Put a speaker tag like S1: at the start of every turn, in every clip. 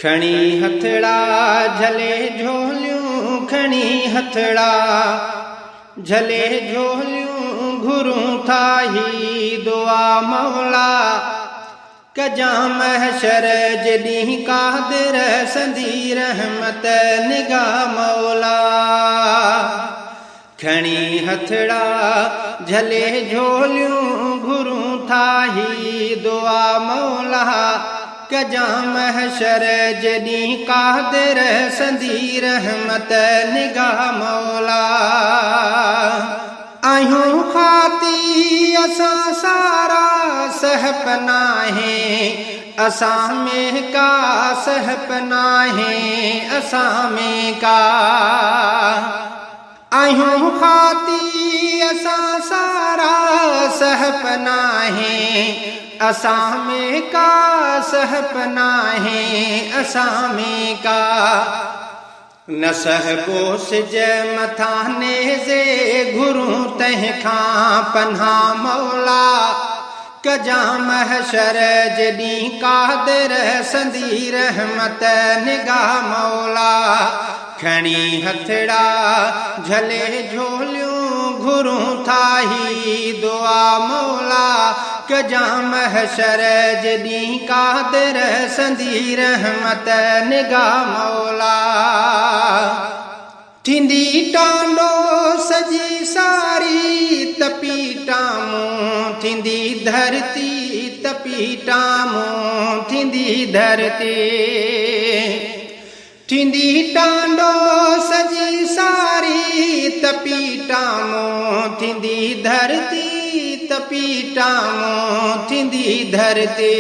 S1: खणी हथड़ा झले झोलियूं खणी हथड़ा झले झोलियूं घुरूं था ही दुआ मौला कजा महशर जॾहिं कादिर संदी रहमत निगाह मौला खणी हथड़ा झले झोलियूं घुरूं था ही दुआ मौला कजा महशर जॾहिं कादिर संदी रहमत निगाह मौला आयूं खाती असां सारा सहप नाहे असां में का सहप नाहे असां में का आयूं खाती असां सारा सहप नाहे असां में का सहप नाहे असां में का न सहबो सिज मथां नेज़े घुरूं तंहिंखां पनाह मौला कजा महशर जॾहिं कादिर संदी रहमत निगाह मौला खणी हथड़ा झले झोलियूं घुरूं था ही दुआ मौला कजा महशर जॾहिं कादिर संदी रहमत निगाह मौला थींदी टांडो सजी सारी तपी टामूं थींदी धरती तपी टामूं थींदी धरती थींदी टांडो सजी सारी तपी टामूं थींदी धरती तपी टामूं थींदी धरती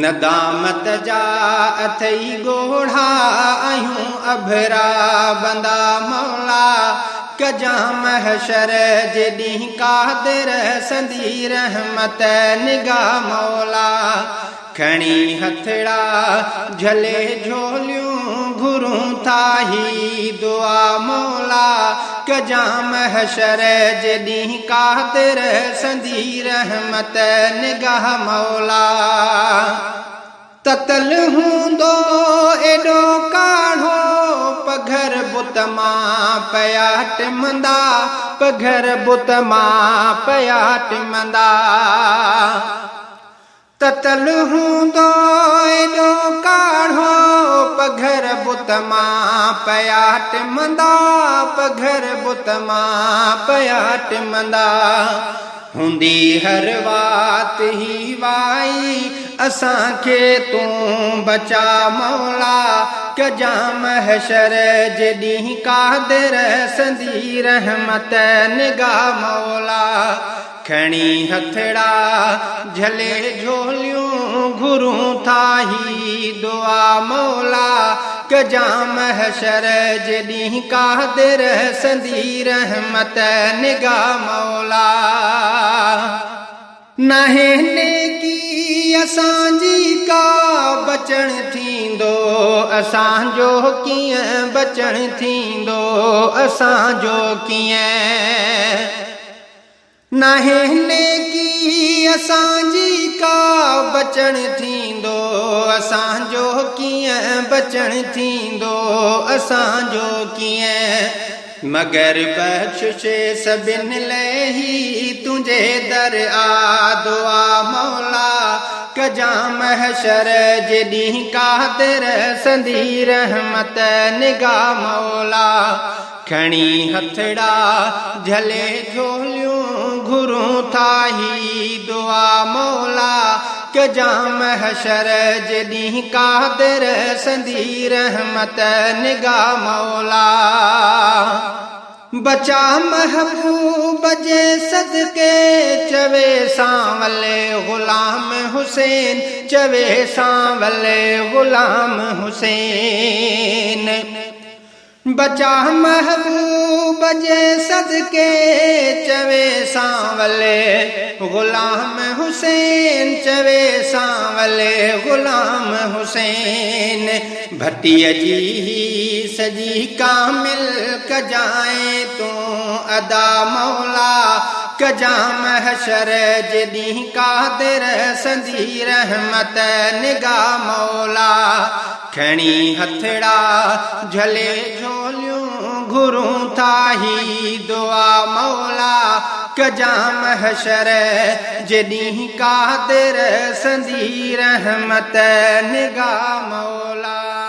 S1: नदामत जा अथई गोढ़ा आयूं अभरा बंदा मौला कजा महशर जॾहिं कादिर संदी रहमत निगाह मौला खणी हथड़ा झले झोलियूं घुरूं था ही दुआ मौला कजा महशर जॾहिं कादिर संदी रहमत निगाह मौला ततल हूंदो एॾो काढ़ो पघर बुत मां पया टिमंदा पघर बुत मां पया टिमंदा ततल हूंदो एॾो काढ़ो पघर बुत मां पया टिमंदा पघर बुत मां पया टिमंदा हूंदी हर वात ही वाई असांखे तूं बचा मौला कजा महशर जॾहिं कादिर संदी रहमत निगाह मौला खणी हथड़ा झले झोलियूं घुरूं था ही दुआ मौला कजा महशर जॾहिं कादिर संदी रहमत निगाह मौला नाहे नेकी असांजी का बचण थींदो असांजो कीअं बचण थींदो असांजो कीअं नाहे नेकी असांजी का बचण थींदो असांजो कीअं बचण थींदो असांजो कीअं मगर बख़्शिशे सभिनि लाइ ही तुंहिंजे दर आ दुआ मौला कजा महशर जॾहिं कादिर संदी रहमत निगाह मौला खणी हथड़ा झले झोलियूं घुरूं था ही दुआ मौला कजा महशर जॾहिं कादिर संदी रहमत निगाह मौला बचा महबूब जे सदके चवे सांवले गुलाम हुसैन चवे सांवले गुलाम हुसैन बचा महबूब जे सदके चवे सांवले गुलाम हुसैन चवे सांवले गुलाम हुसैन भटीअ जी सजी कामिल कजाए तूं अदा मौला कजा महशर जॾहिं कादिर संदी रहमत निगाह मौला खणी हथड़ा झले झोलियूं घुरूं था ही दुआ मौला कजाम हशर जॾहिं कादिर संदी रहमत निगाह मौला।